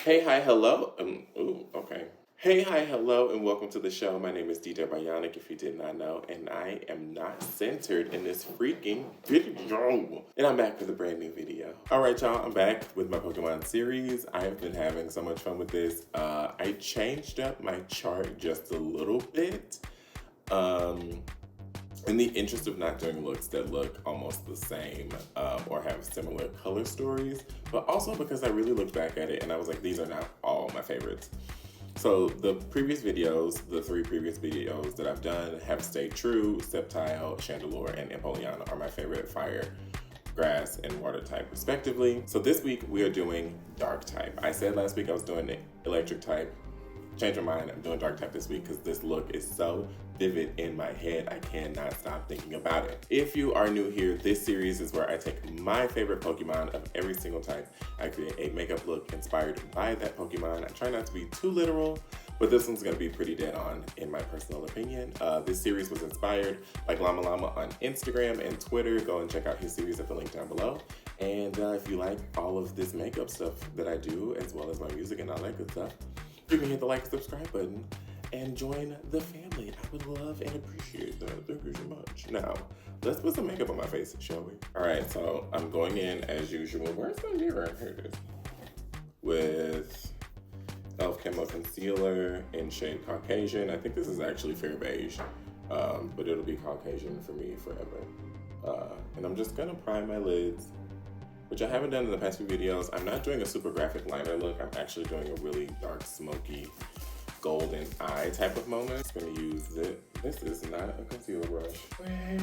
Hey, hi, hello. Ooh, okay. Hey, hi, hello, and welcome to the show. My name is DDare Bionic, if you did not know, and I am not centered in this freaking video. And I'm back with a brand new video. All right, y'all, I'm back with my Pokemon series. I have been having so much fun with this. I changed up my chart just a little bit. In the interest of not doing looks that look almost the same or have similar color stories, but also because I really looked back at it and I was like, these are not all my favorites. So the previous videos, the three previous videos that I've done have stayed true. Sceptile, Chandelure, and Empoleon are my favorite fire, grass, and water type respectively. So this week we are doing dark type. I said last week I was doing the electric type. Change my mind, I'm doing dark type this week because this look is so vivid in my head, I cannot stop thinking about it. If you are new here, this series is where I take my favorite Pokemon of every single type. I create a makeup look inspired by that Pokemon. I try not to be too literal, but this one's gonna be pretty dead on in my personal opinion. This series was inspired by Llama Llama on Instagram and Twitter. Go and check out his series at the link down below. And if you like all of this makeup stuff that I do, as well as my music and all that good stuff, you can hit the like and subscribe button and join the family. I would love and appreciate that. Thank you so much. Now, let's put some makeup on my face, shall we? All right, so I'm going in as usual. Where's my mirror? Here it is. With e.l.f. Camo Concealer in shade Caucasian. I think this is actually fair beige, but it'll be Caucasian for me forever. And I'm just gonna prime my lids, which I haven't done in the past few videos. I'm not doing a super graphic liner look. I'm actually doing a really dark, smoky, golden eye type of moment. I'm gonna use this. This is not a concealer brush. Where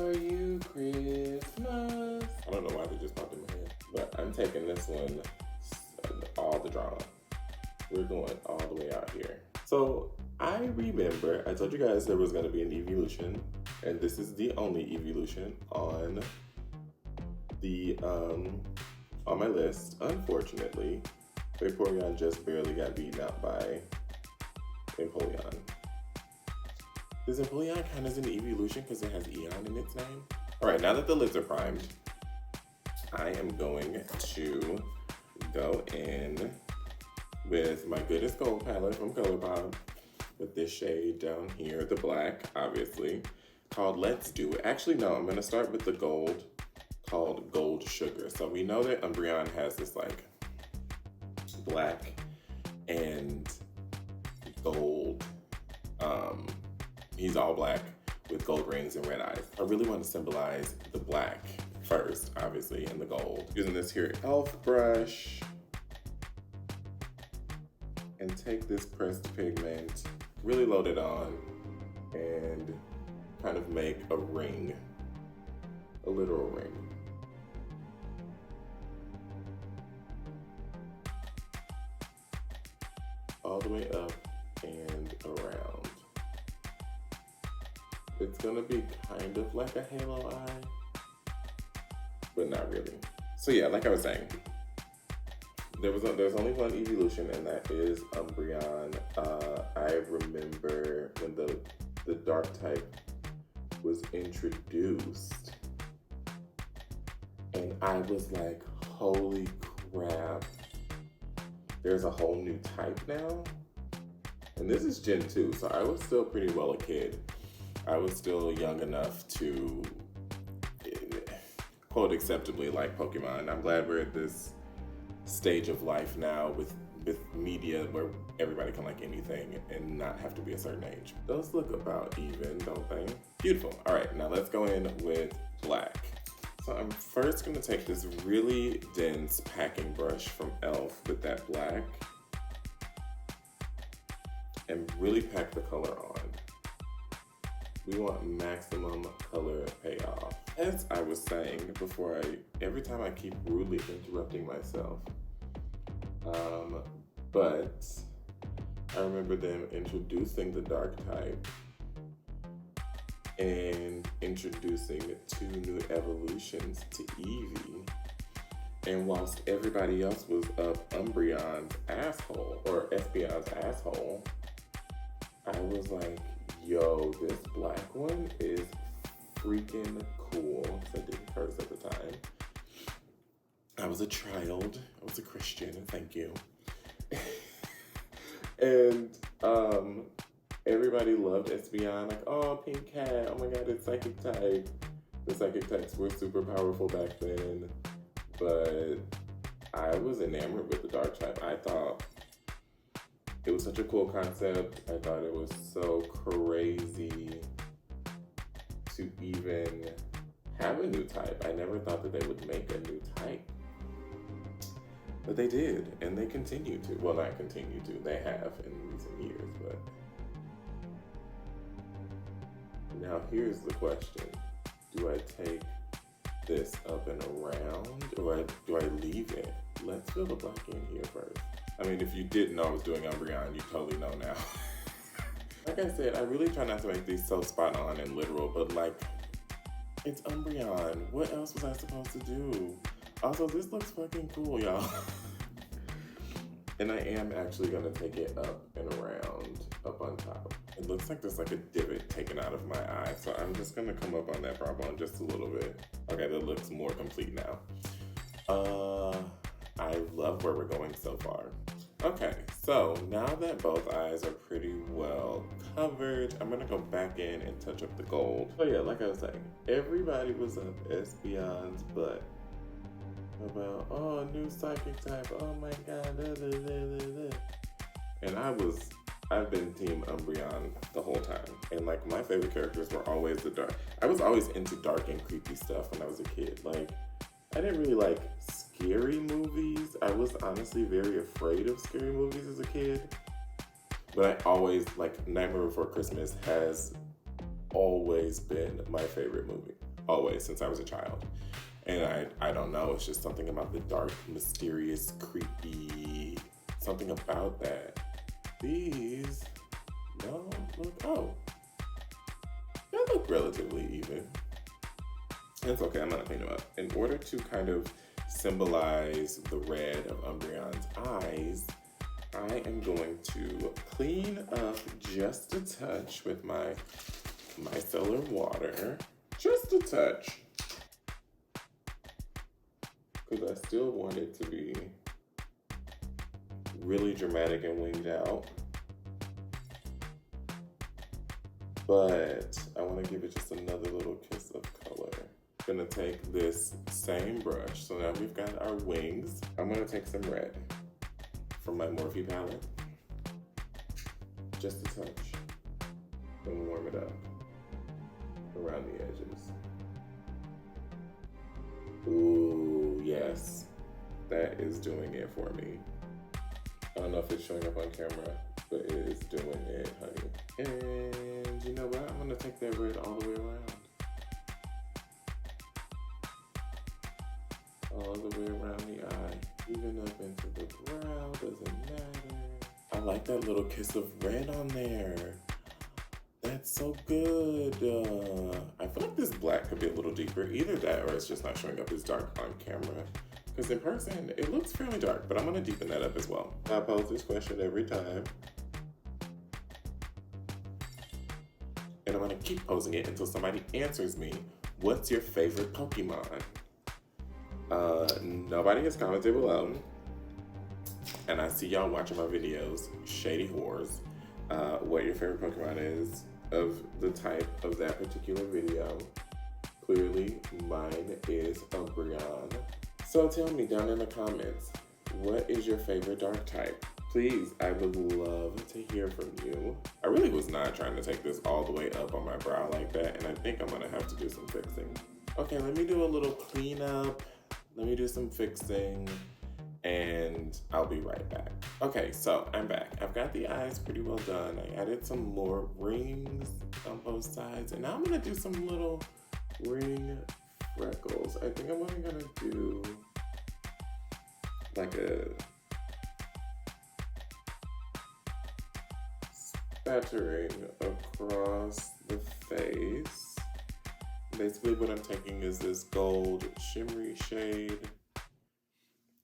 are you, Christmas? I don't know why they just popped in my head, but I'm taking this one, all the drama. We're going all the way out here. So I remember, I told you guys there was gonna be an evolution, and this is the only evolution on on my list. Unfortunately, Vaporeon just barely got beaten out by Empoleon. Does Empoleon count as an evolution because it has Eon in its name? All right, now that the lids are primed, I am going to go in with my Goodest Gold palette from ColourPop with this shade down here, the black, obviously, called Let's Do It. Actually, no, I'm gonna start with the gold, called Gold Sugar. So we know that Umbreon has this like black and gold, he's all black with gold rings and red eyes. I really want to symbolize the black first, obviously, and the gold. Using this here e.l.f. brush, and take this pressed pigment, really load it on, and kind of make a ring, a literal ring. All the way up and around. It's gonna be kind of like a halo eye, but not really. So yeah, like I was saying, there's only one evolution, and that is Umbreon. I remember when the dark type was introduced, and I was like, holy crap. There's a whole new type now. And this is Gen 2, so I was still pretty well a kid. I was still young enough to, quote, acceptably like Pokemon. I'm glad we're at this stage of life now with media where everybody can like anything and not have to be a certain age. Those look about even, don't they? Beautiful. All right, now let's go in with black. So I'm first gonna take this really dense packing brush from e.l.f. with that black and really pack the color on. We want maximum color payoff. As I was saying before, every time I keep rudely interrupting myself, but I remember them introducing the dark type and introducing 2 new evolutions to Eevee. And whilst everybody else was up Umbreon's asshole, or Espeon's asshole, I was like, yo, this black one is freaking cool. I didn't curse at the time. I was a child. I was a Christian, thank you. And everybody loved Espeon. Oh, pink cat. Oh my god, it's psychic type. The psychic types were super powerful back then. But I was enamored with the dark type. I thought it was such a cool concept. I thought it was so crazy to even have a new type. I never thought that they would make a new type. But they did, and they continue to. Well, not continue to, they have in recent years, but. Now here's the question. Do I take this up and around, or do I leave it? Let's fill the black in here first. I mean, if you didn't know I was doing Umbreon, you totally know now. Like I said, I really try not to make these so spot on and literal, but like, it's Umbreon. What else was I supposed to do? Also, this looks fucking cool, y'all. And I am actually gonna take it up and around, up on top. It looks like there's like a divot taken out of my eye, so I'm just gonna come up on that brow bone just a little bit. Okay, that looks more complete now. I love where we're going so far. Okay, so now that both eyes are pretty well covered, I'm gonna go back in and touch up the gold. So yeah, like I was saying, everybody was up Espeon's butt about, oh, new psychic type, oh my god, da, da, da, da, da. And I've been team Umbreon the whole time. And like, my favorite characters were always the dark. I was always into dark and creepy stuff when I was a kid. Like, I didn't really like scary movies. I was honestly very afraid of scary movies as a kid. But I always, like, Nightmare Before Christmas has always been my favorite movie. Always, since I was a child. And I don't know, it's just something about the dark, mysterious, creepy, something about that. These don't look, oh, they look relatively even. It's okay, I'm gonna clean them up. In order to kind of symbolize the red of Umbreon's eyes, I am going to clean up just a touch with my micellar water. Just a touch. Because I still want it to be really dramatic and winged out. But I want to give it just another little kiss of color. I'm gonna take this same brush. So now we've got our wings. I'm gonna take some red from my Morphe palette. Just a touch. And warm it up around the edges. Ooh, yes. That is doing it for me. I don't know if it's showing up on camera, but it is doing it, honey. And you know what? I'm gonna take that red all the way around. All the way around the eye, even up into the brow, doesn't matter. I like that little kiss of red on there. That's so good. I feel like this black could be a little deeper. Either that or it's just not showing up as dark on camera. Because in person, it looks fairly dark, but I'm gonna deepen that up as well. I pose this question every time. And I'm gonna keep posing it until somebody answers me. What's your favorite Pokemon? Nobody has commented below. And I see y'all watching my videos, shady whores, what your favorite Pokemon is of the type of that particular video. Clearly, mine is Umbreon. So tell me down in the comments, what is your favorite dark type? Please, I would love to hear from you. I really was not trying to take this all the way up on my brow like that, and I think I'm gonna have to do some fixing. Okay, let me do a little cleanup. Let me do some fixing, and I'll be right back. Okay, so I'm back. I've got the eyes pretty well done. I added some more rings on both sides, and now I'm gonna do some little ring freckles. I think I'm only gonna do like a spattering across the face. Basically what I'm taking is this gold shimmery shade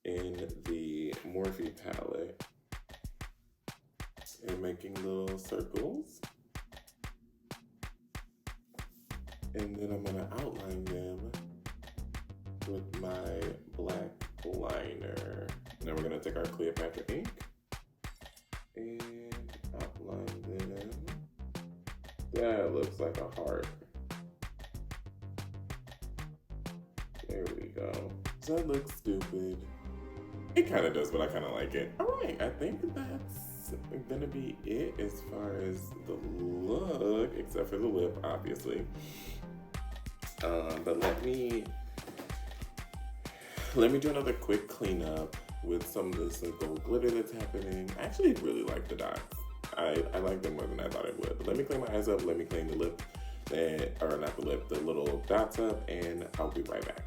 in the Morphe palette and making little circles. And then I'm gonna outline them with my black liner. Now we're gonna take our Cleopatra ink and That looks like a heart. There we go. Does that look stupid? It kind of does, but I kind of like it. All right, I think that's gonna be it as far as the look, except for the lip, obviously. But let me do another quick cleanup with some of this like gold glitter that's happening. I actually really like the dots. I like them more than I thought I would. But let me clean my eyes up, let me clean the lip, or not the lip, the little dots up, and I'll be right back.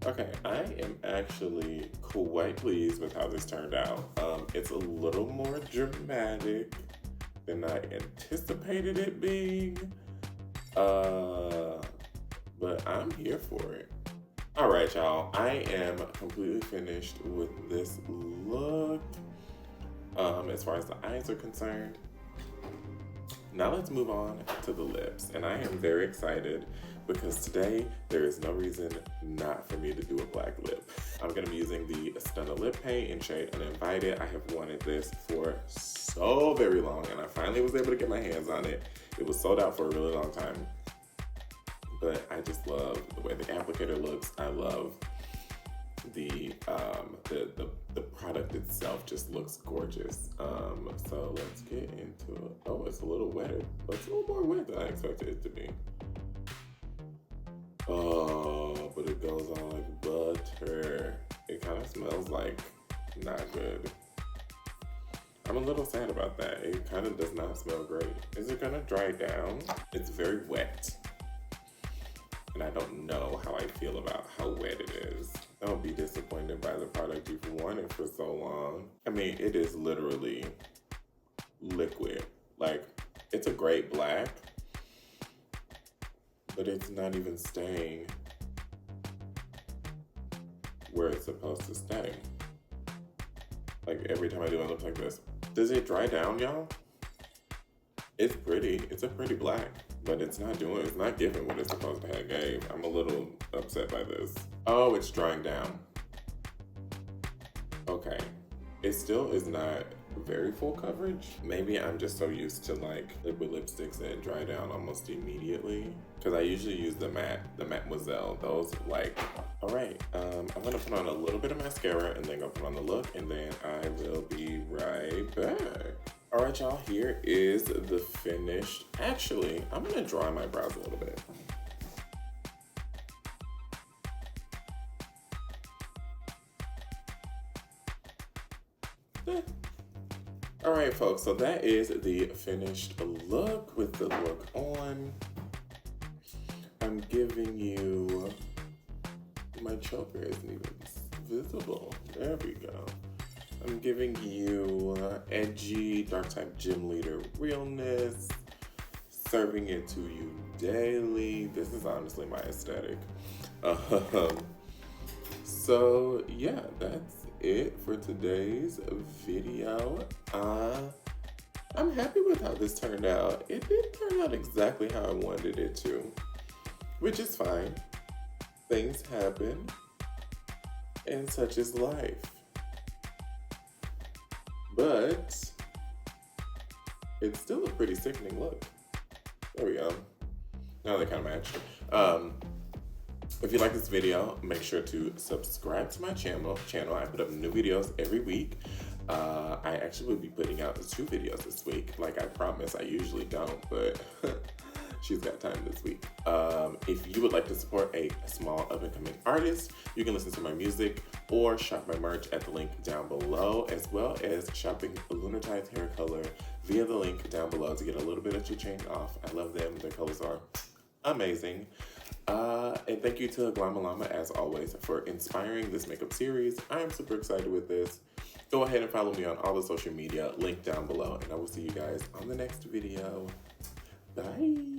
Okay, I am actually quite pleased with how this turned out. It's a little more dramatic than I anticipated it being, but I'm here for it. All right, y'all, I am completely finished with this look as far as the eyes are concerned. Now let's move on to the lips, and I am very excited because today there is no reason not for me to do a black lip. I'm gonna be using the Stunna Lip Paint in shade Uninvited. I have wanted this for so very long, and I finally was able to get my hands on it. It was sold out for a really long time, but I just love the way the applicator looks. I love the product itself just looks gorgeous. So let's get into it. Oh, it's a little wetter. It's a little more wet than I expected it to be. Oh, but it goes on like butter. It kind of smells like not good. I'm a little sad about that. It kind of does not smell great. Is it gonna dry down? It's very wet. And I don't know how I feel about how wet it is. Don't be disappointed by the product you've wanted for so long. I mean, it is literally liquid. Like, it's a great black, but it's not even staying where it's supposed to stay. Like, every time I do it, it looks like this. Does it dry down, y'all? It's pretty. It's a pretty black, but it's not giving what it's supposed to have gave. I'm a little upset by this. Oh, it's drying down. Okay. It still is not very full coverage. Maybe I'm just so used to like liquid lipsticks that dry down almost immediately. Because I usually use the Mademoiselle. Those like, all right, I'm gonna put on a little bit of mascara and then go put on the look, and then I will be right back. All right, y'all, here is the finished. Actually, I'm gonna dry my brows a little bit. All right, folks, so that is the finished look with the look on. I'm giving you, my choker isn't even visible. There we go. I'm giving you edgy, dark type gym leader realness, serving it to you daily. This is honestly my aesthetic. So yeah, that's it for today's video. I'm happy with how this turned out. It didn't turn out exactly how I wanted it to, which is fine. Things happen, and such is life. But it's still a pretty sickening look. There we go. Now they kind of match. If you like this video, make sure to subscribe to my channel. I put up new videos every week. I actually will be putting out 2 videos this week. Like I promised, I usually don't, but she's got time this week. If you would like to support a small up-and-coming artist, you can listen to my music or shop my merch at the link down below, as well as shopping Lunar Tides hair color via the link down below to get a little bit of your change off. I love them. Their colors are amazing. And thank you to Glama Llama, as always, for inspiring this makeup series. I am super excited with this. Go ahead and follow me on all the social media, link down below, and I will see you guys on the next video. Bye.